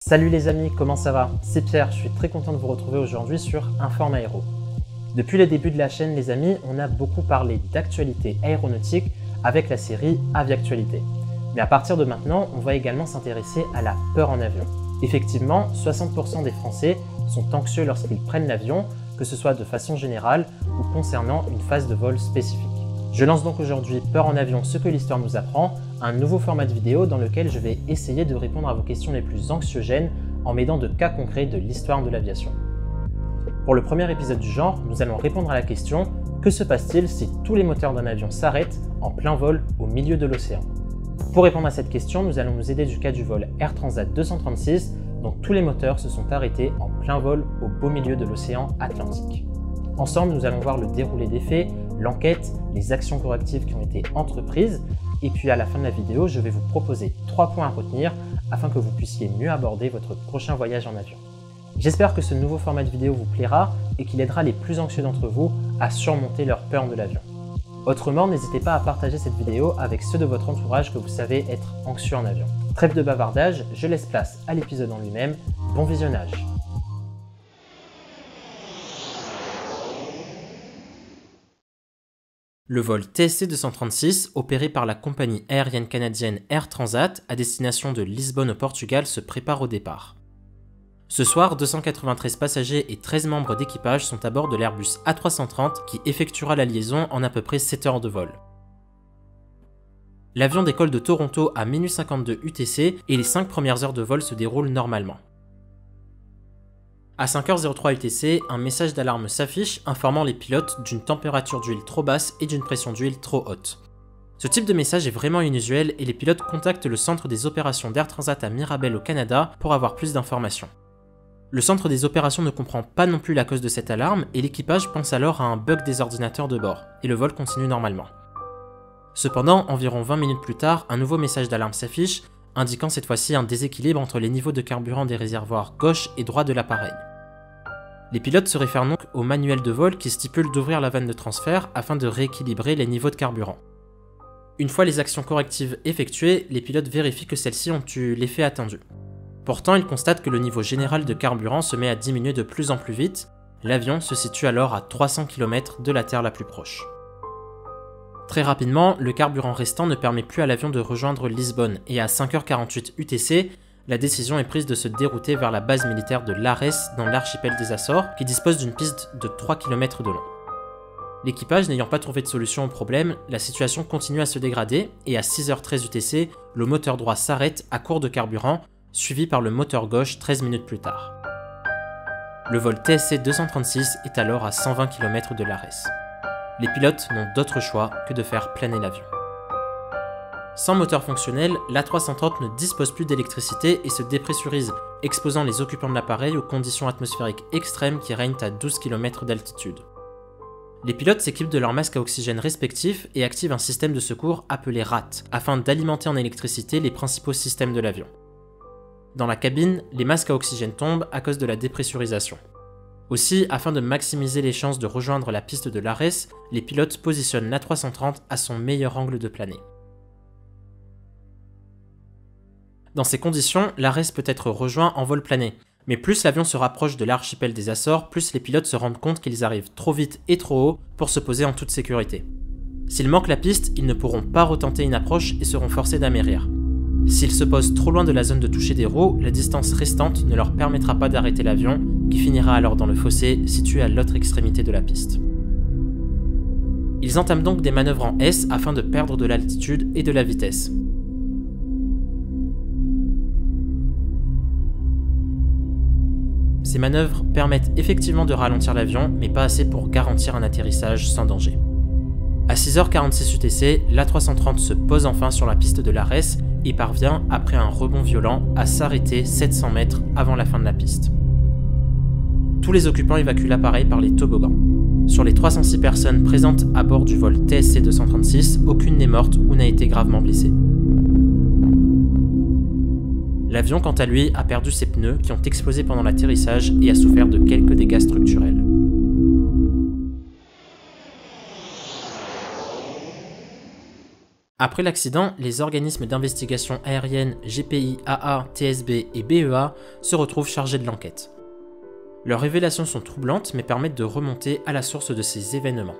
Salut les amis, comment ça va? C'est Pierre, je suis très content de vous retrouver aujourd'hui sur Inform Aéro. Depuis le début de la chaîne les amis, on a beaucoup parlé d'actualité aéronautique avec la série Aviactualité. Mais à partir de maintenant, on va également s'intéresser à la peur en avion. Effectivement, 60% des Français sont anxieux lorsqu'ils prennent l'avion, que ce soit de façon générale ou concernant une phase de vol spécifique. Je lance donc aujourd'hui Peur en avion, ce que l'histoire nous apprend, un nouveau format de vidéo dans lequel je vais essayer de répondre à vos questions les plus anxiogènes en m'aidant de cas concrets de l'histoire de l'aviation. Pour le premier épisode du genre, nous allons répondre à la question « Que se passe-t-il si tous les moteurs d'un avion s'arrêtent en plein vol au milieu de l'océan ?» Pour répondre à cette question, nous allons nous aider du cas du vol Air Transat 236, dont tous les moteurs se sont arrêtés en plein vol au beau milieu de l'océan Atlantique. Ensemble, nous allons voir le déroulé des faits, l'enquête, les actions correctives qui ont été entreprises, et puis à la fin de la vidéo, je vais vous proposer 3 points à retenir afin que vous puissiez mieux aborder votre prochain voyage en avion. J'espère que ce nouveau format de vidéo vous plaira et qu'il aidera les plus anxieux d'entre vous à surmonter leur peur de l'avion. Autrement, n'hésitez pas à partager cette vidéo avec ceux de votre entourage que vous savez être anxieux en avion. Trêve de bavardage, je laisse place à l'épisode en lui-même. Bon visionnage! Le vol TSC 236, opéré par la compagnie aérienne canadienne Air Transat à destination de Lisbonne au Portugal, se prépare au départ. Ce soir, 293 passagers et 13 membres d'équipage sont à bord de l'Airbus A330 qui effectuera la liaison en à peu près 7 heures de vol. L'avion décolle de Toronto à minuit 52 UTC et les 5 premières heures de vol se déroulent normalement. À 5h03 UTC, un message d'alarme s'affiche informant les pilotes d'une température d'huile trop basse et d'une pression d'huile trop haute. Ce type de message est vraiment inusuel et les pilotes contactent le centre des opérations d'Air Transat à Mirabel au Canada pour avoir plus d'informations. Le centre des opérations ne comprend pas non plus la cause de cette alarme et l'équipage pense alors à un bug des ordinateurs de bord, et le vol continue normalement. Cependant, environ 20 minutes plus tard, un nouveau message d'alarme s'affiche, indiquant cette fois-ci un déséquilibre entre les niveaux de carburant des réservoirs gauche et droit de l'appareil. Les pilotes se réfèrent donc au manuel de vol qui stipule d'ouvrir la vanne de transfert afin de rééquilibrer les niveaux de carburant. Une fois les actions correctives effectuées, les pilotes vérifient que celles-ci ont eu l'effet attendu. Pourtant, ils constatent que le niveau général de carburant se met à diminuer de plus en plus vite. L'avion se situe alors à 300 km de la Terre la plus proche. Très rapidement, le carburant restant ne permet plus à l'avion de rejoindre Lisbonne et à 5h48 UTC, la décision est prise de se dérouter vers la base militaire de Lares dans l'archipel des Açores qui dispose d'une piste de 3 km de long. L'équipage n'ayant pas trouvé de solution au problème, la situation continue à se dégrader et à 6h13 UTC, le moteur droit s'arrête à court de carburant, suivi par le moteur gauche 13 minutes plus tard. Le vol TSC 236 est alors à 120 km de Lares. Les pilotes n'ont d'autre choix que de faire planer l'avion. Sans moteur fonctionnel, l'A330 ne dispose plus d'électricité et se dépressurise, exposant les occupants de l'appareil aux conditions atmosphériques extrêmes qui règnent à 12 km d'altitude. Les pilotes s'équipent de leurs masques à oxygène respectifs et activent un système de secours appelé RAT, afin d'alimenter en électricité les principaux systèmes de l'avion. Dans la cabine, les masques à oxygène tombent à cause de la dépressurisation. Aussi, afin de maximiser les chances de rejoindre la piste de Lares, les pilotes positionnent l'A330 à son meilleur angle de planer. Dans ces conditions, Lares peut être rejoint en vol plané, mais plus l'avion se rapproche de l'archipel des Açores, plus les pilotes se rendent compte qu'ils arrivent trop vite et trop haut pour se poser en toute sécurité. S'ils manquent la piste, ils ne pourront pas retenter une approche et seront forcés d'amérir. S'ils se posent trop loin de la zone de toucher des roues, la distance restante ne leur permettra pas d'arrêter l'avion, qui finira alors dans le fossé situé à l'autre extrémité de la piste. Ils entament donc des manœuvres en S afin de perdre de l'altitude et de la vitesse. Ces manœuvres permettent effectivement de ralentir l'avion, mais pas assez pour garantir un atterrissage sans danger. À 6h46 UTC, l'A330 se pose enfin sur la piste de Lares et parvient, après un rebond violent, à s'arrêter 700 mètres avant la fin de la piste. Tous les occupants évacuent l'appareil par les toboggans. Sur les 306 personnes présentes à bord du vol TSC 236, aucune n'est morte ou n'a été gravement blessée. L'avion, quant à lui, a perdu ses pneus qui ont explosé pendant l'atterrissage et a souffert de quelques dégâts structurels. Après l'accident, les organismes d'investigation aérienne GPI, AA, TSB et BEA se retrouvent chargés de l'enquête. Leurs révélations sont troublantes mais permettent de remonter à la source de ces événements.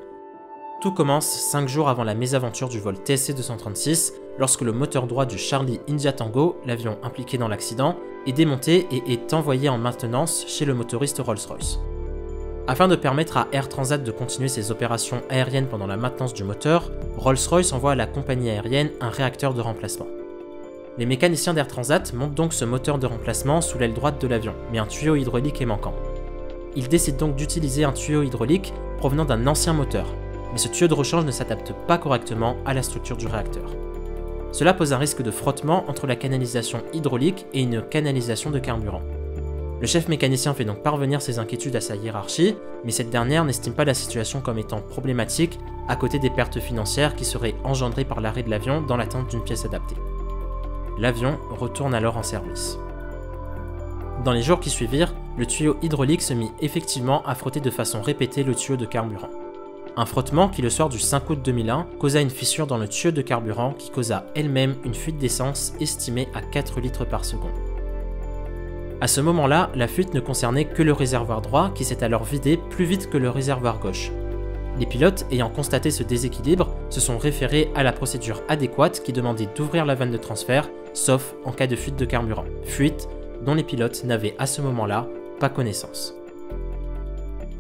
Tout commence 5 jours avant la mésaventure du vol TSC-236, lorsque le moteur droit du Charlie India Tango, l'avion impliqué dans l'accident, est démonté et est envoyé en maintenance chez le motoriste Rolls-Royce. Afin de permettre à Air Transat de continuer ses opérations aériennes pendant la maintenance du moteur, Rolls-Royce envoie à la compagnie aérienne un réacteur de remplacement. Les mécaniciens d'Air Transat montent donc ce moteur de remplacement sous l'aile droite de l'avion, mais un tuyau hydraulique est manquant. Ils décident donc d'utiliser un tuyau hydraulique provenant d'un ancien moteur, mais ce tuyau de rechange ne s'adapte pas correctement à la structure du réacteur. Cela pose un risque de frottement entre la canalisation hydraulique et une canalisation de carburant. Le chef mécanicien fait donc parvenir ses inquiétudes à sa hiérarchie, mais cette dernière n'estime pas la situation comme étant problématique, à côté des pertes financières qui seraient engendrées par l'arrêt de l'avion dans l'attente d'une pièce adaptée. L'avion retourne alors en service. Dans les jours qui suivirent, le tuyau hydraulique se mit effectivement à frotter de façon répétée le tuyau de carburant. Un frottement qui, le soir du 5 août 2001, causa une fissure dans le tuyau de carburant qui causa elle-même une fuite d'essence estimée à 4 litres par seconde. À ce moment-là, la fuite ne concernait que le réservoir droit qui s'est alors vidé plus vite que le réservoir gauche. Les pilotes, ayant constaté ce déséquilibre, se sont référés à la procédure adéquate qui demandait d'ouvrir la vanne de transfert, sauf en cas de fuite de carburant. Fuite dont les pilotes n'avaient à ce moment-là pas connaissance.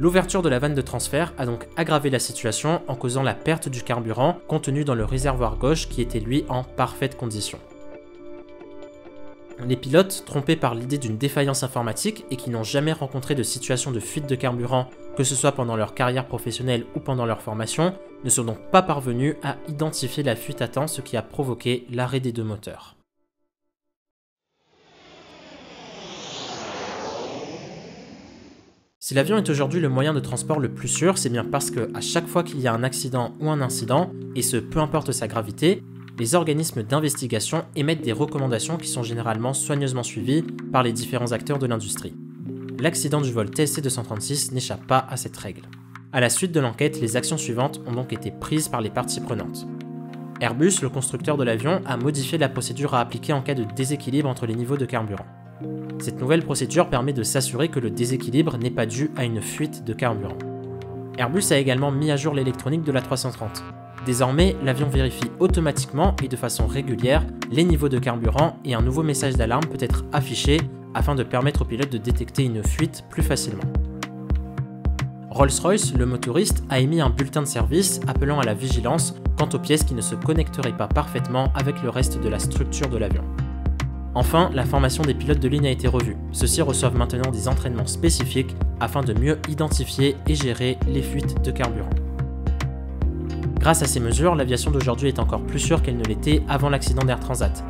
L'ouverture de la vanne de transfert a donc aggravé la situation en causant la perte du carburant contenu dans le réservoir gauche qui était lui en parfaite condition. Les pilotes, trompés par l'idée d'une défaillance informatique et qui n'ont jamais rencontré de situation de fuite de carburant, que ce soit pendant leur carrière professionnelle ou pendant leur formation, ne sont donc pas parvenus à identifier la fuite à temps, ce qui a provoqué l'arrêt des deux moteurs. Si l'avion est aujourd'hui le moyen de transport le plus sûr, c'est bien parce que à chaque fois qu'il y a un accident ou un incident, et ce peu importe sa gravité, les organismes d'investigation émettent des recommandations qui sont généralement soigneusement suivies par les différents acteurs de l'industrie. L'accident du vol TSC-236 n'échappe pas à cette règle. À la suite de l'enquête, les actions suivantes ont donc été prises par les parties prenantes. Airbus, le constructeur de l'avion, a modifié la procédure à appliquer en cas de déséquilibre entre les niveaux de carburant. Cette nouvelle procédure permet de s'assurer que le déséquilibre n'est pas dû à une fuite de carburant. Airbus a également mis à jour l'électronique de l'A330. Désormais, l'avion vérifie automatiquement et de façon régulière les niveaux de carburant et un nouveau message d'alarme peut être affiché afin de permettre au pilote de détecter une fuite plus facilement. Rolls-Royce, le motoriste, a émis un bulletin de service appelant à la vigilance quant aux pièces qui ne se connecteraient pas parfaitement avec le reste de la structure de l'avion. Enfin, la formation des pilotes de ligne a été revue. Ceux-ci reçoivent maintenant des entraînements spécifiques afin de mieux identifier et gérer les fuites de carburant. Grâce à ces mesures, l'aviation d'aujourd'hui est encore plus sûre qu'elle ne l'était avant l'accident d'Air Transat,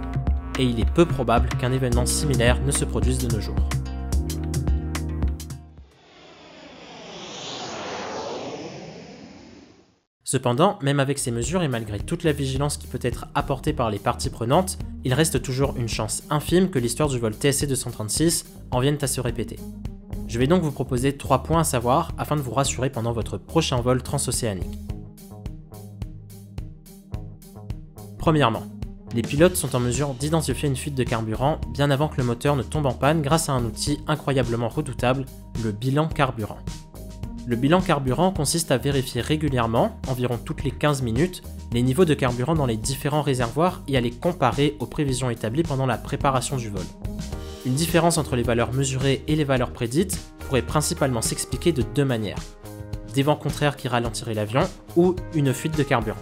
et il est peu probable qu'un événement similaire ne se produise de nos jours. Cependant, même avec ces mesures et malgré toute la vigilance qui peut être apportée par les parties prenantes, il reste toujours une chance infime que l'histoire du vol TSC-236 en vienne à se répéter. Je vais donc vous proposer 3 points à savoir afin de vous rassurer pendant votre prochain vol transocéanique. Premièrement, les pilotes sont en mesure d'identifier une fuite de carburant bien avant que le moteur ne tombe en panne grâce à un outil incroyablement redoutable, le bilan carburant. Le bilan carburant consiste à vérifier régulièrement, environ toutes les 15 minutes, les niveaux de carburant dans les différents réservoirs et à les comparer aux prévisions établies pendant la préparation du vol. Une différence entre les valeurs mesurées et les valeurs prédites pourrait principalement s'expliquer de 2 manières. Des vents contraires qui ralentiraient l'avion ou une fuite de carburant.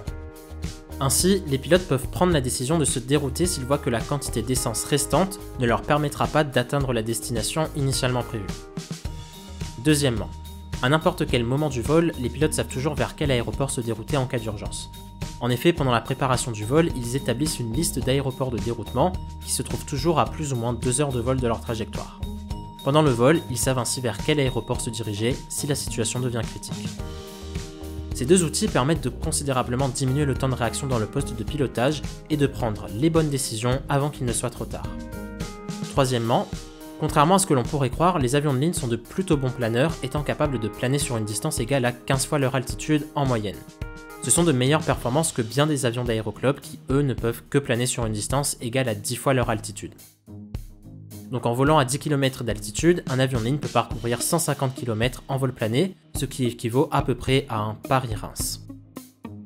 Ainsi, les pilotes peuvent prendre la décision de se dérouter s'ils voient que la quantité d'essence restante ne leur permettra pas d'atteindre la destination initialement prévue. Deuxièmement, à n'importe quel moment du vol, les pilotes savent toujours vers quel aéroport se dérouter en cas d'urgence. En effet, pendant la préparation du vol, ils établissent une liste d'aéroports de déroutement qui se trouvent toujours à plus ou moins 2 heures de vol de leur trajectoire. Pendant le vol, ils savent ainsi vers quel aéroport se diriger si la situation devient critique. Ces 2 outils permettent de considérablement diminuer le temps de réaction dans le poste de pilotage et de prendre les bonnes décisions avant qu'il ne soit trop tard. Troisièmement, contrairement à ce que l'on pourrait croire, les avions de ligne sont de plutôt bons planeurs, étant capables de planer sur une distance égale à 15 fois leur altitude en moyenne. Ce sont de meilleures performances que bien des avions d'aéroclub qui, eux, ne peuvent que planer sur une distance égale à 10 fois leur altitude. Donc en volant à 10 km d'altitude, un avion de ligne peut parcourir 150 km en vol plané, ce qui équivaut à peu près à un Paris-Reims.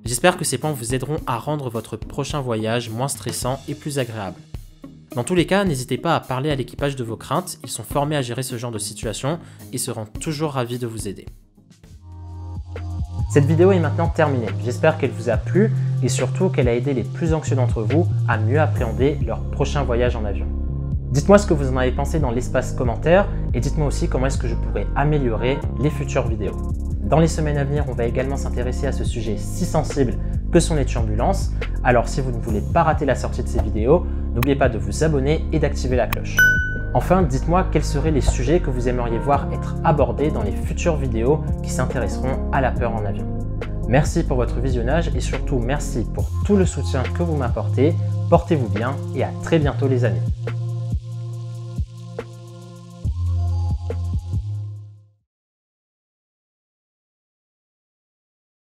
J'espère que ces points vous aideront à rendre votre prochain voyage moins stressant et plus agréable. Dans tous les cas, n'hésitez pas à parler à l'équipage de vos craintes, ils sont formés à gérer ce genre de situation et seront toujours ravis de vous aider. Cette vidéo est maintenant terminée, j'espère qu'elle vous a plu et surtout qu'elle a aidé les plus anxieux d'entre vous à mieux appréhender leur prochain voyage en avion. Dites-moi ce que vous en avez pensé dans l'espace commentaire et dites-moi aussi comment est-ce que je pourrais améliorer les futures vidéos. Dans les semaines à venir, on va également s'intéresser à ce sujet si sensible que sont les turbulences. Alors si vous ne voulez pas rater la sortie de ces vidéos, n'oubliez pas de vous abonner et d'activer la cloche. Enfin, dites-moi quels seraient les sujets que vous aimeriez voir être abordés dans les futures vidéos qui s'intéresseront à la peur en avion. Merci pour votre visionnage et surtout merci pour tout le soutien que vous m'apportez. Portez-vous bien et à très bientôt les amis.